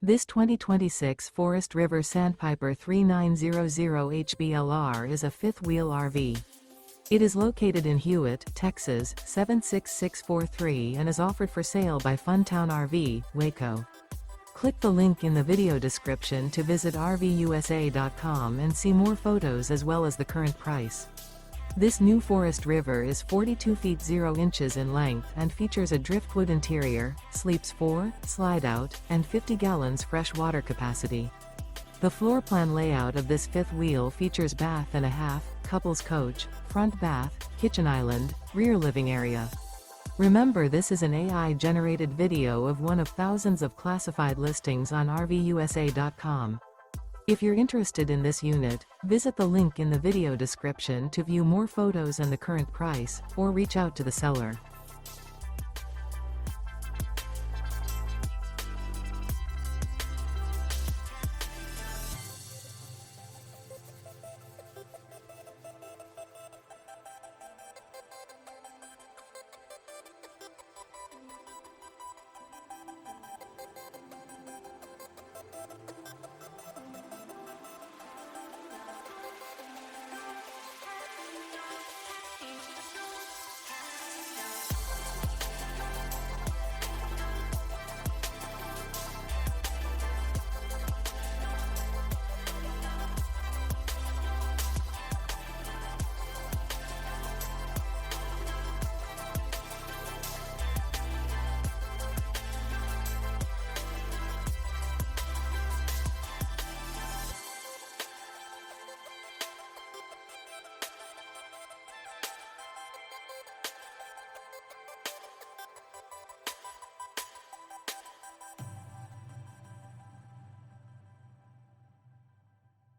This 2026 Forest River Sandpiper 3900 HBLR is a fifth-wheel RV. It is located in Hewitt, Texas, 76643 and is offered for sale by Funtown RV, Waco. Click the link in the video description to visit RVUSA.com and see more photos as well as the current price. This new Forest River is 42 feet 0 inches in length and features a driftwood interior, sleeps 4, slide-out, and 50 gallons fresh water capacity. The floor plan layout of this fifth wheel features bath and a half, couples coach, front bath, kitchen island, rear living area. Remember, this is an AI-generated video of one of thousands of classified listings on RVUSA.com. If you're interested in this unit, visit the link in the video description to view more photos and the current price, or reach out to the seller.